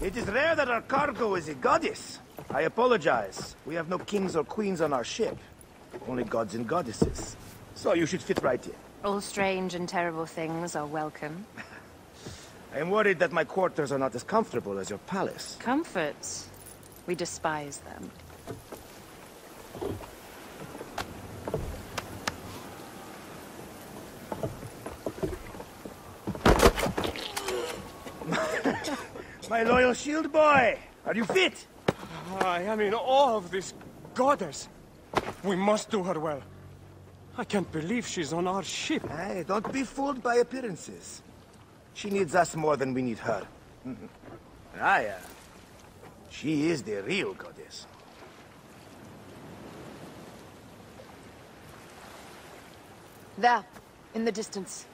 It is rare that our cargo is a goddess. I apologize. We have no kings or queens on our ship. Only gods and goddesses. So you should fit right in. All strange and terrible things are welcome. I am worried that my quarters are not as comfortable as your palace. Comforts? We despise them. My loyal shield boy! Are you fit? I am in awe of this goddess. We must do her well. I can't believe she's on our ship. Hey, don't be fooled by appearances. She needs us more than we need her. She is the real goddess. There, in the distance.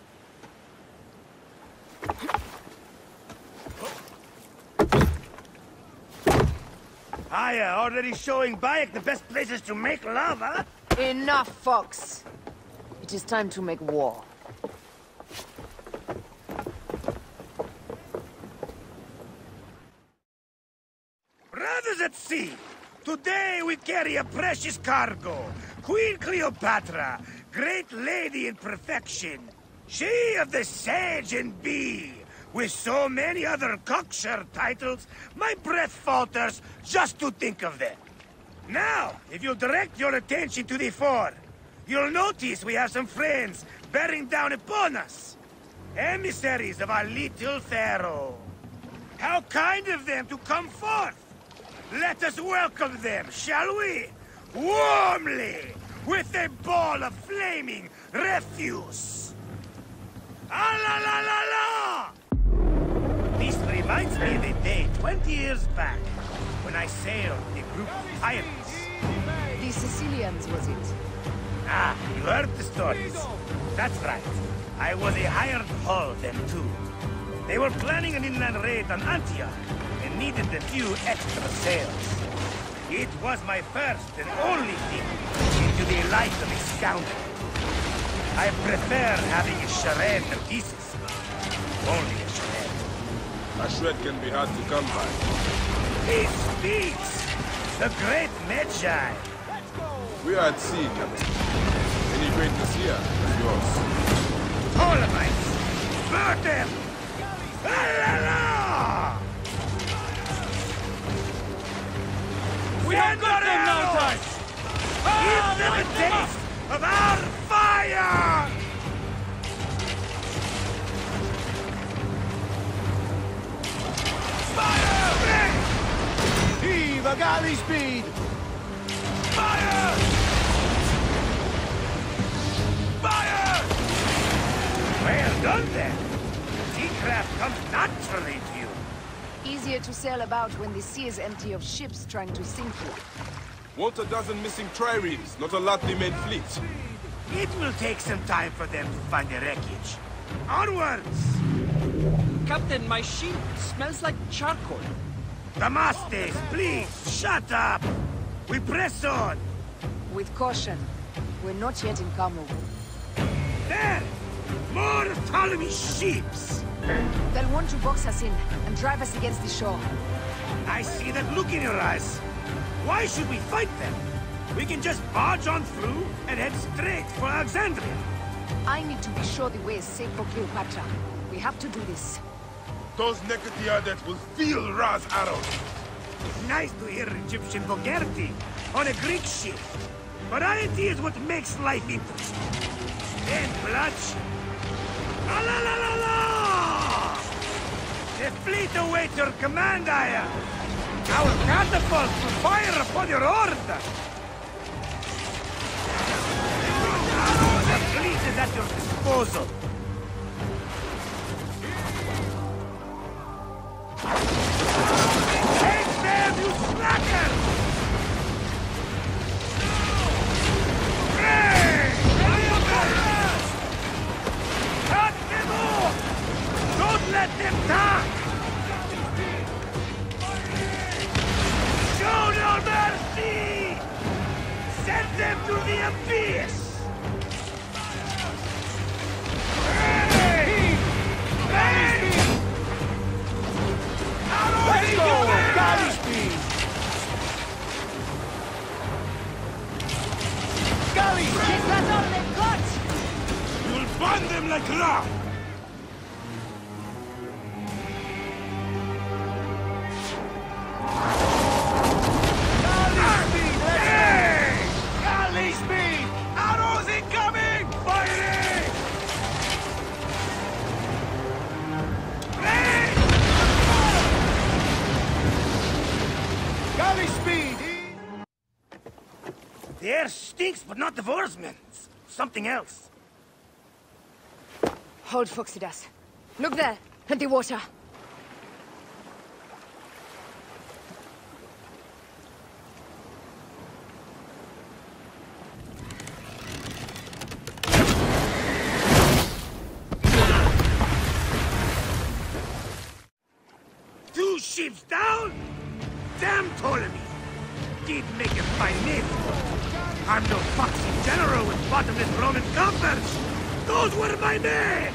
Aya, already showing Bayek the best places to make love, huh? Enough, Fox. It is time to make war. Brothers at sea, today we carry a precious cargo. Queen Cleopatra, great lady in perfection. She of the Sage and Bee. With so many other cocksure titles, my breath falters just to think of them. Now, if you'll direct your attention to the fore, you'll notice we have some friends bearing down upon us. Emissaries of our little pharaoh. How kind of them to come forth! Let us welcome them, shall we? Warmly, with a ball of flaming refuse. Ah la la la la! This reminds me of a day 20 years back, when I sailed with a group of pirates. The Sicilians, was it? Ah, you heard the stories. That's right. I was a hired hull then too. They were planning an inland raid on Antioch, and needed a few extra sails. It was my first and only thing into the life of a scoundrel. I prefer having a charade of pieces. Only a charade. A shred can be hard to come by. He speaks! The great Magi! We are at sea, Captain. Any greatness here is yours. Ptolemies! Burn them! La la la! We have got them now, Ty! Give them a taste of our fire! Fire! Heave a galley speed! Fire! Fire! Well done then. Seacraft comes naturally to you. Easier to sail about when the sea is empty of ships trying to sink you. Want a dozen missing triremes, not a lot the main fleet. It will take some time for them to find the wreckage. Onwards! Captain, my ship smells like charcoal. Damastes, please, shut up! We press on! With caution. We're not yet in Camus. There! More Ptolemy ships! They'll want to box us in and drive us against the shore. I see that look in your eyes. Why should we fight them? We can just barge on through and head straight for Alexandria. I need to be sure the way is safe for Cleopatra. We have to do this. Those Necatiades will feel Ra's arrows. Nice to hear Egyptian vulgarity on a Greek ship. Variety is what makes life interesting. Then bloodshed. Ah la la la la! The fleet awaits your command, Aya. Our catapults will fire upon your order. The fleet is at your disposal. Take them, you slackers! Hey! Cut them off! Don't let them talk! Show no mercy! Send them to the abyss! Hey! Hey! Out of Galley! Is that all they've got? You'll burn them like rock! Galley speed! Arrows incoming! Firing! Galley speed! The air stinks, but not the Vorsmen. Something else. Hold, Foxidas. Look there, at the water. Two ships down? Damn Ptolemy! Did make a fine name. I'm no foxy general with bottomless Roman coffers! Those were my men!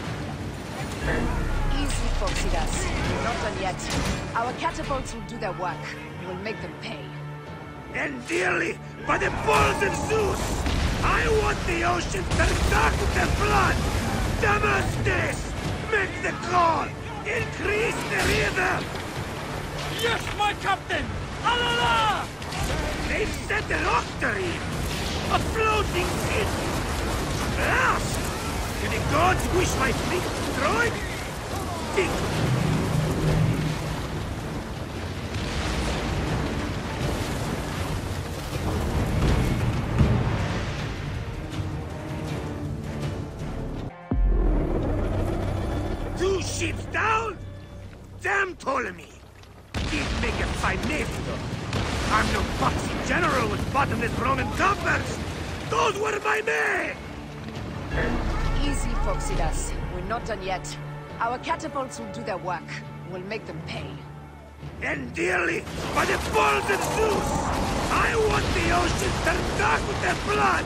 Easy, Foxidas. We're not done yet. Our catapults will do their work. We'll make them pay. And dearly, by the balls of Zeus! I want the ocean turned dark with their blood! Damascus! Make the call! Increase the rhythm! Yes, my captain! Alala! They've set an octarine! A floating city! Blast! Do the gods wish my fleet destroyed? Think! Two ships down? Damn Ptolemy! Did make a fine name, though. I'm no foxy general with bottomless Roman coffers! Those were my men! Easy, Foxidas. We're not done yet. Our catapults will do their work. We'll make them pay. And dearly, by the balls of Zeus! I want the ocean turned dark with their blood!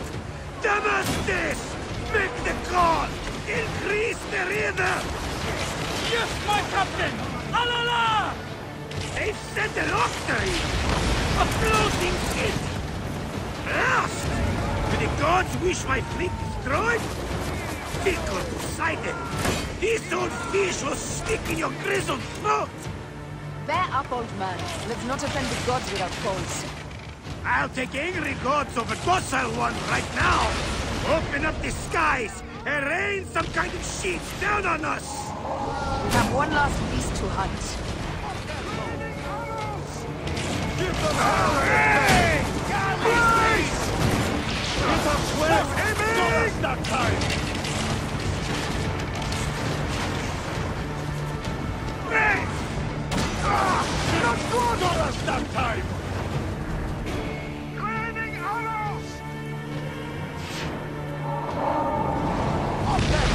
Damascus! Make the call! Increase the rhythm! Yes, my captain! Alala! They've sent an octarine! A floating city! Blast! Do the gods wish my fleet destroyed? Tickle Poseidon! This old fish will stick in your grizzled throat! Bear up, old man. Let's not offend the gods without cause. I'll take angry gods over docile ones right now! Open up the skies and rain some kind of shit down on us! We have one last beast to hunt. Give them hell! Hey! Please! Get up, Swift! Don't waste that time! Hey! Not good! Don't waste that time! Raining arrows!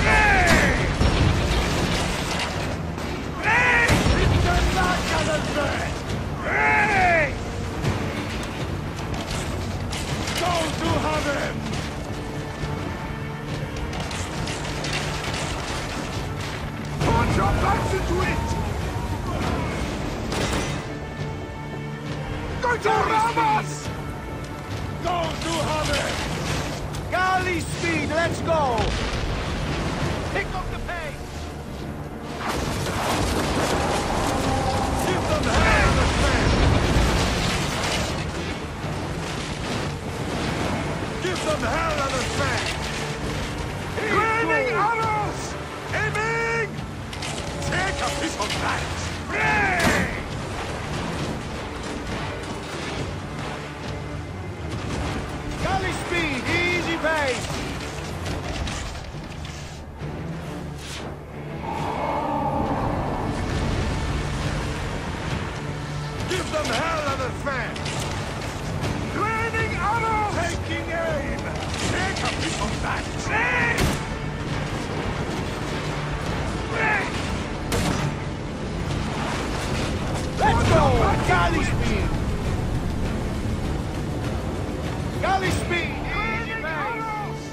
Hey! Hey! It's the back of the bed! Hey! Those who have him! Put your backs into it! Going to ram us! Those who have it! Galley speed, let's go! Pick up the pace! Give them hell and fan! Give them hell and fan! Raining arrows! Aiming! Take a piece of that! Pray! Galley speed, easy pace! Give them hell and a fan! Raining arrows! Taking aim! Take a piece of that! Aim! Aim! Let's go! Galley speed! Galley speed! Easy pace!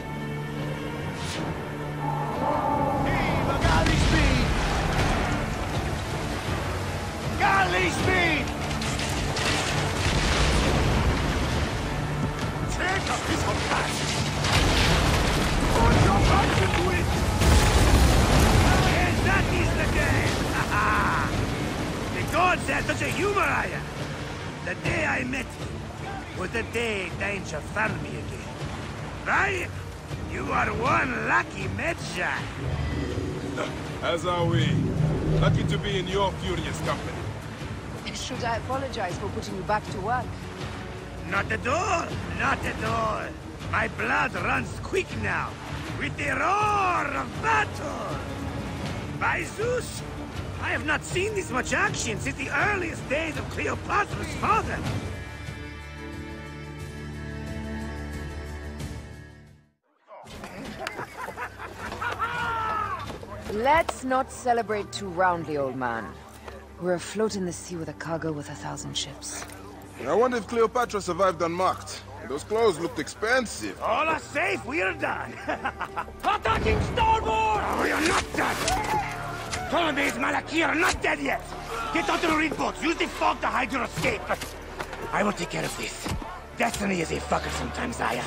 God said such a humor I am. The day I met you was the day danger found me again. Right? You are one lucky medshot. As are we. Lucky to be in your furious company. Should I apologize for putting you back to work? Not at all. Not at all. My blood runs quick now, with the roar of battle. By Zeus, I have not seen this much action since the earliest days of Cleopatra's father. Let's not celebrate too roundly, old man. We're afloat in the sea with a cargo with 1,000 ships. I wonder if Cleopatra survived unmarked. Those clothes looked expensive. All are safe, we're done. Attacking starboard! Oh, you're not done! Ptolemy's Malaki are not dead yet! Get onto the reed boats, use the fog to hide your escape. I will take care of this. Destiny is a fucker sometimes, Aya.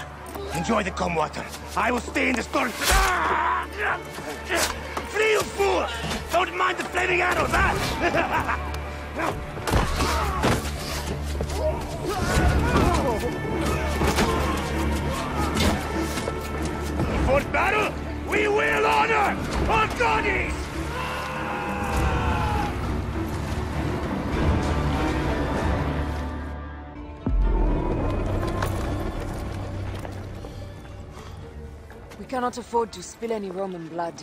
Enjoy the calm water. I will stay in the storm. Flee, you fool! Don't mind the flaming arrows, huh? For battle, we will honor our goddess! We cannot afford to spill any Roman blood.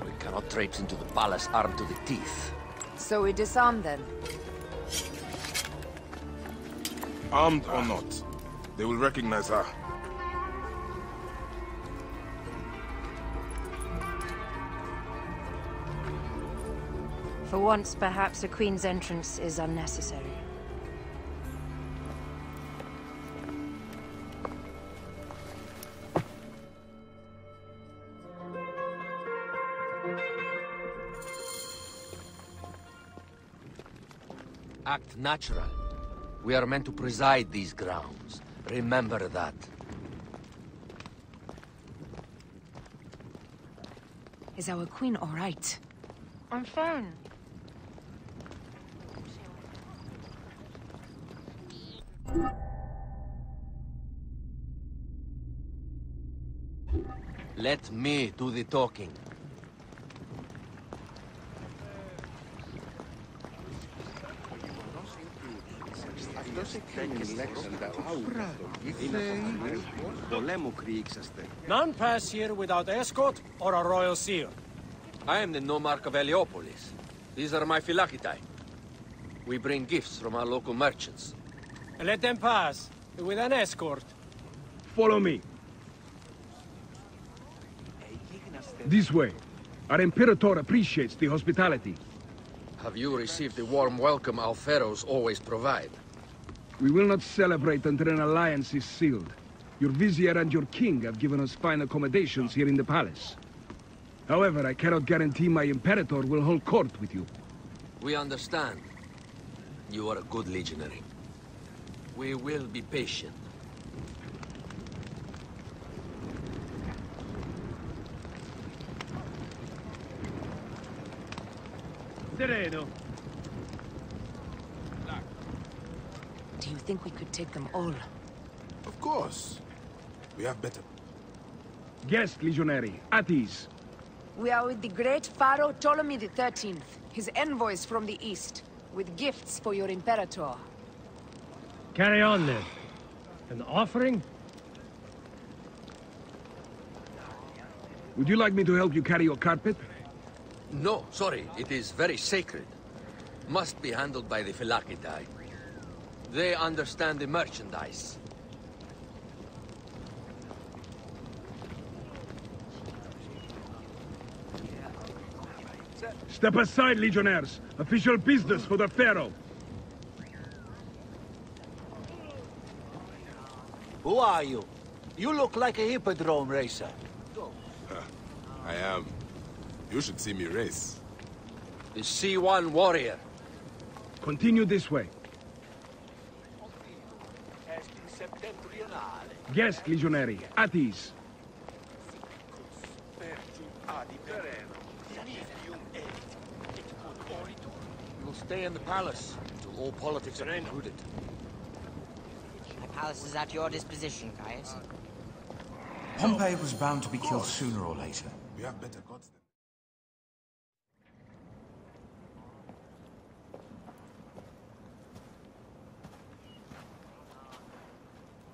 We cannot traipse into the palace armed to the teeth. So we disarm then. Armed or not, they will recognize her. For once, perhaps a queen's entrance is unnecessary. Act natural. We are meant to preside these grounds. Remember that. Is our queen all right? I'm fine. Let me do the talking. None pass here without escort or a royal seal. I am the nomarch of Heliopolis. These are my phylakitae. We bring gifts from our local merchants. Let them pass, with an escort. Follow me. This way. Our Imperator appreciates the hospitality. Have you received the warm welcome our pharaohs always provide? We will not celebrate until an alliance is sealed. Your vizier and your king have given us fine accommodations here in the palace. However, I cannot guarantee my Imperator will hold court with you. We understand. You are a good legionary. We will be patient. Sereno. Do you think we could take them all? Of course. We have better. Guest legionary, at ease. We are with the great Pharaoh Ptolemy XIII, his envoys from the east, with gifts for your Imperator. Carry on then. An offering? Would you like me to help you carry your carpet? No, sorry. It is very sacred. Must be handled by the phylakitae. They understand the merchandise. Step aside, legionnaires. Official business for the Pharaoh. Who are you? You look like a hippodrome racer. I am. You should see me race. The C1 warrior. Continue this way. Guest legionary, at ease. Stay in the palace until all politics are concluded. My palace is at your disposition, Caius. Pompey was bound to be killed sooner or later. We have better gods than...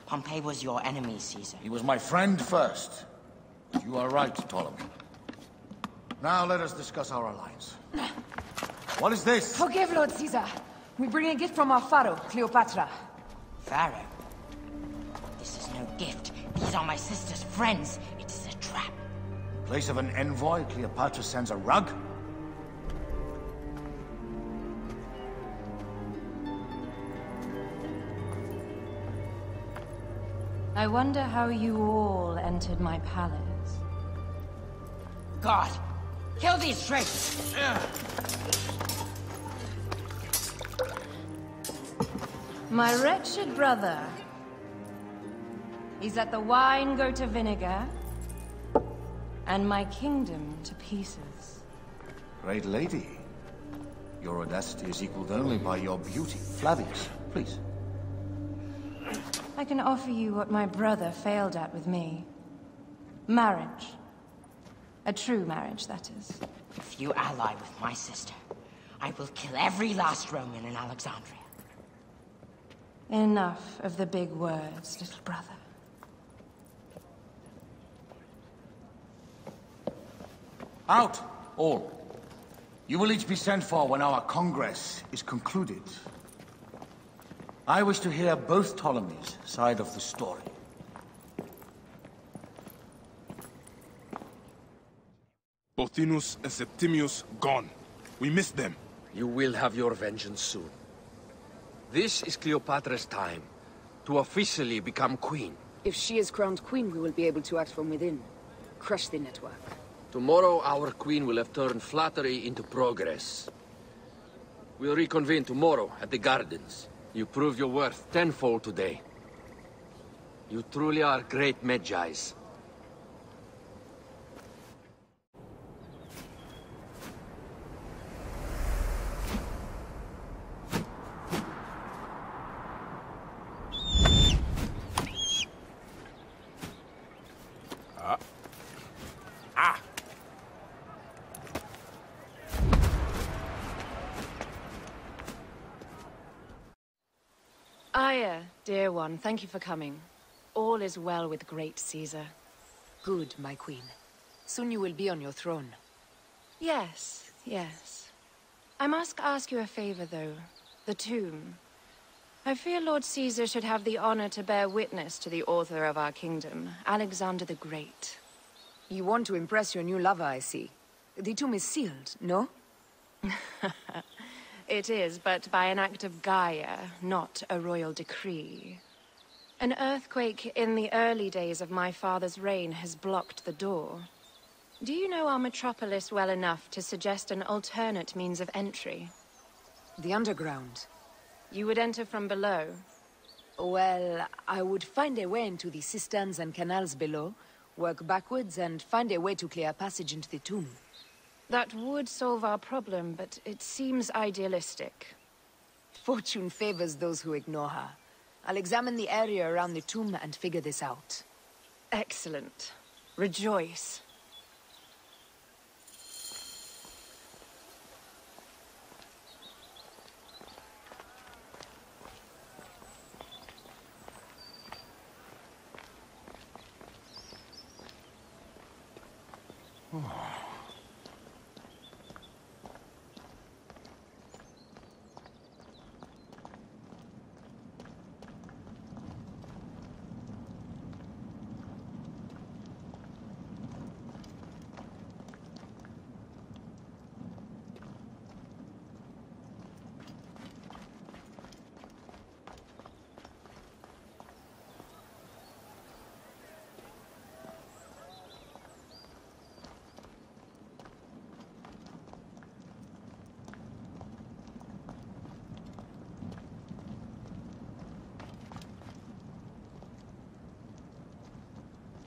Pompey was your enemy, Caesar. He was my friend first. But you are right, Ptolemy. Now let us discuss our alliance. What is this? Forgive, Lord Caesar. We bring a gift from our pharaoh, Cleopatra. Pharaoh? This is no gift. These are my sister's friends. It is a trap. In place of an envoy, Cleopatra sends a rug? I wonder how you all entered my palace. God! Kill these traitors! My wretched brother. He's let the wine go to vinegar, and my kingdom to pieces. Great lady. Your audacity is equaled only by your beauty. Flavius, please. I can offer you what my brother failed at with me. Marriage. A true marriage, that is. If you ally with my sister, I will kill every last Roman in Alexandria. Enough of the big words, little brother. Out, all. You will each be sent for when our Congress is concluded. I wish to hear both Ptolemies' side of the story. Pothinus and Septimius gone. We missed them. You will have your vengeance soon. This is Cleopatra's time to officially become queen. If she is crowned queen, we will be able to act from within. Crush the network. Tomorrow, our queen will have turned flattery into progress. We'll reconvene tomorrow at the gardens. You prove your worth tenfold today. You truly are great Magi's. Aya, dear one, thank you for coming. All is well with great Caesar. Good, my queen. Soon you will be on your throne. Yes, yes. I must ask you a favor, though. The tomb. I fear Lord Caesar should have the honor to bear witness to the author of our kingdom, Alexander the Great. You want to impress your new lover, I see. The tomb is sealed, no? It is, but by an act of Gaia, not a royal decree. An earthquake in the early days of my father's reign has blocked the door. Do you know our metropolis well enough to suggest an alternate means of entry? The underground. You would enter from below? Well, I would find a way into the cisterns and canals below, work backwards, and find a way to clear a passage into the tomb. That would solve our problem, but it seems idealistic. Fortune favors those who ignore her. I'll examine the area around the tomb and figure this out. Excellent. Rejoice.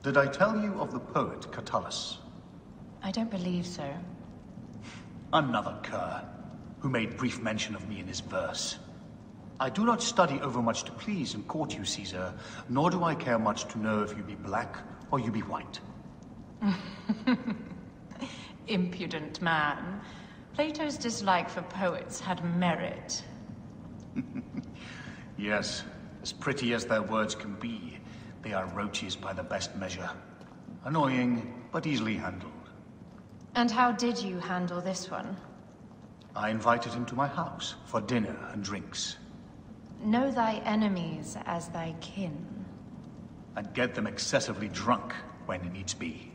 Did I tell you of the poet Catullus? I don't believe so. Another cur. who made brief mention of me in his verse. I do not study overmuch to please and court you, Caesar, nor do I care much to know if you be black or you be white. Impudent man. Plato's dislike for poets had merit. Yes, as pretty as their words can be, they are roaches by the best measure. Annoying, but easily handled. And how did you handle this one? I invited him to my house for dinner and drinks. Know thy enemies as thy kin. And get them excessively drunk when needs be.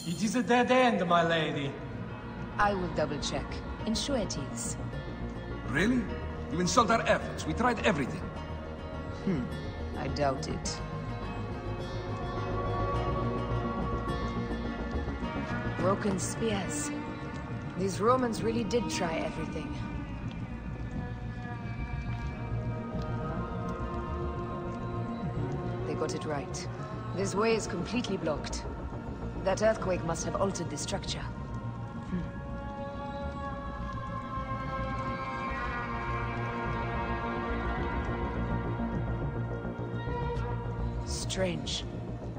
It is a dead end, my lady. I will double-check. Ensure it is. Really? You insult our efforts. We tried everything. I doubt it. Broken spears. These Romans really did try everything. They got it right. This way is completely blocked. That earthquake must have altered the structure. Strange.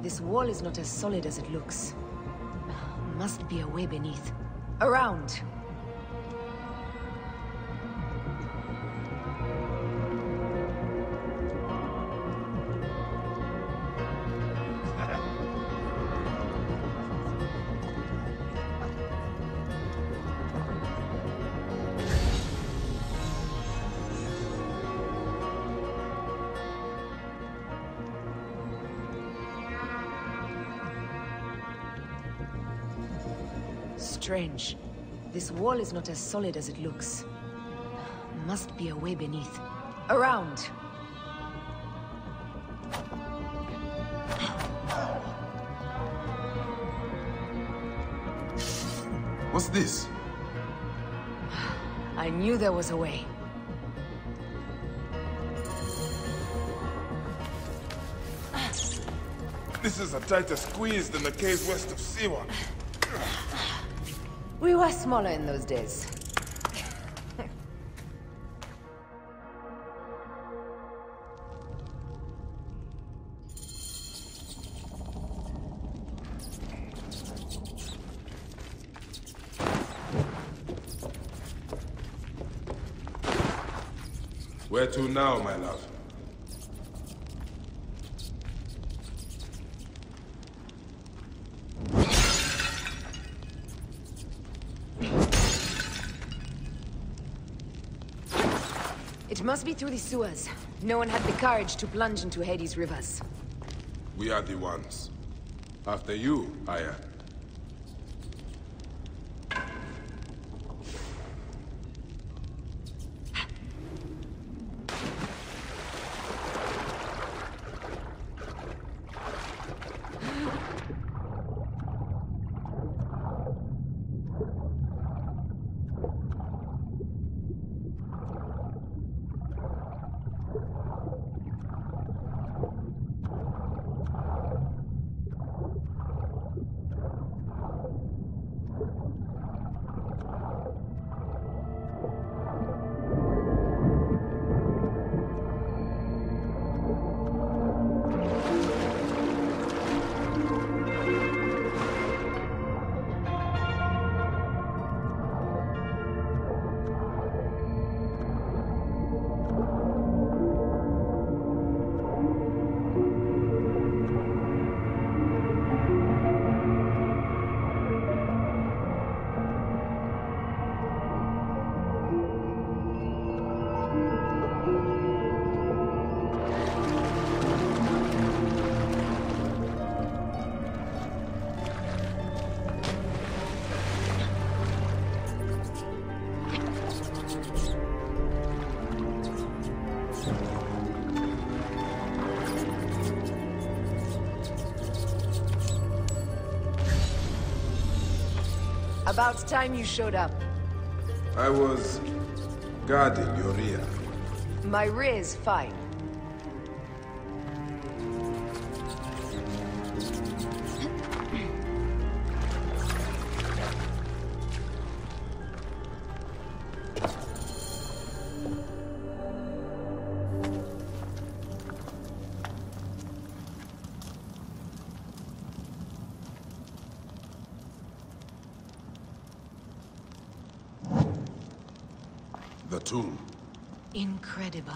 This wall is not as solid as it looks. Must be a way beneath. Around! Strange. This wall is not as solid as it looks. Must be a way beneath. Around! What's this? I knew there was a way. This is a tighter squeeze than the caves west of Siwa. We were smaller in those days. Where to now, my love? It must be through the sewers. No one had the courage to plunge into Hades' rivers. We are the ones. After you, Aya. About time you showed up. I was guarding your rear. My rear's fine. The tomb. Incredible.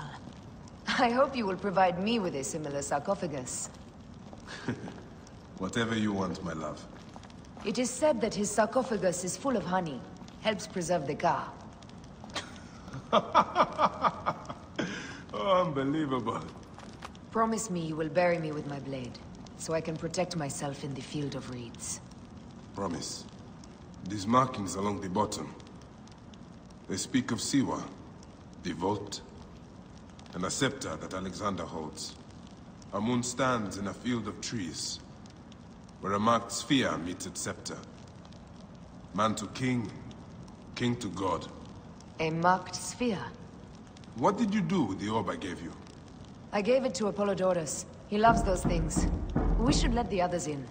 I hope you will provide me with a similar sarcophagus. Whatever you want, my love. It is said that his sarcophagus is full of honey. Helps preserve the Ga. Oh, unbelievable. Promise me you will bury me with my blade, so I can protect myself in the field of reeds. Promise. These markings along the bottom. They speak of Siwa, the vault, and a scepter that Alexander holds. A moon stands in a field of trees, where a marked sphere meets its scepter. Man to king, king to god. A marked sphere? What did you do with the orb I gave you? I gave it to Apollodorus. He loves those things. We should let the others in.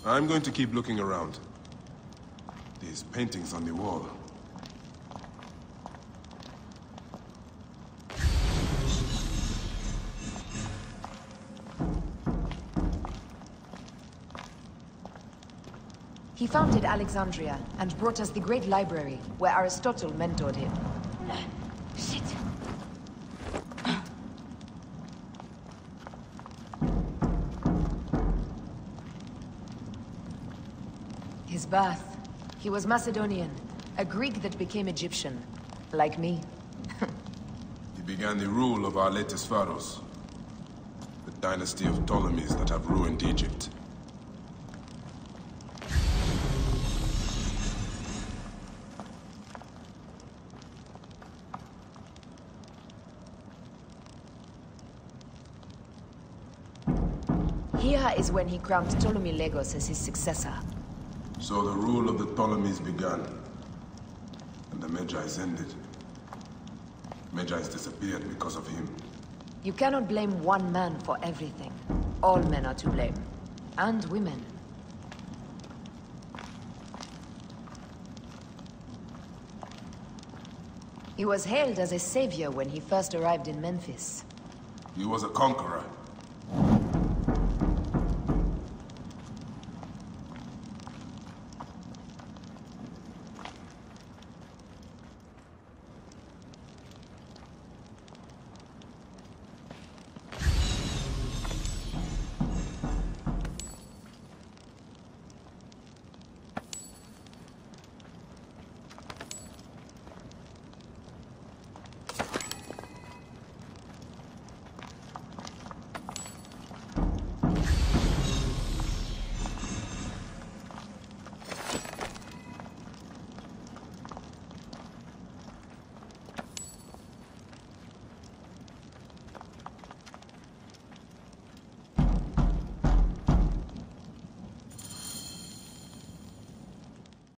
I'm going to keep looking around. These paintings on the wall. He founded Alexandria and brought us the great library, where Aristotle mentored him. Shit. His birth. He was Macedonian, a Greek that became Egyptian. Like me. He began the rule of our latest pharaohs. The dynasty of Ptolemies that have ruined Egypt. Here is when he crowned Ptolemy Legos as his successor. So the rule of the Ptolemies began, and the Magi's ended. Magi's disappeared because of him. You cannot blame one man for everything. All men are to blame. And women. He was hailed as a savior when he first arrived in Memphis. He was a conqueror.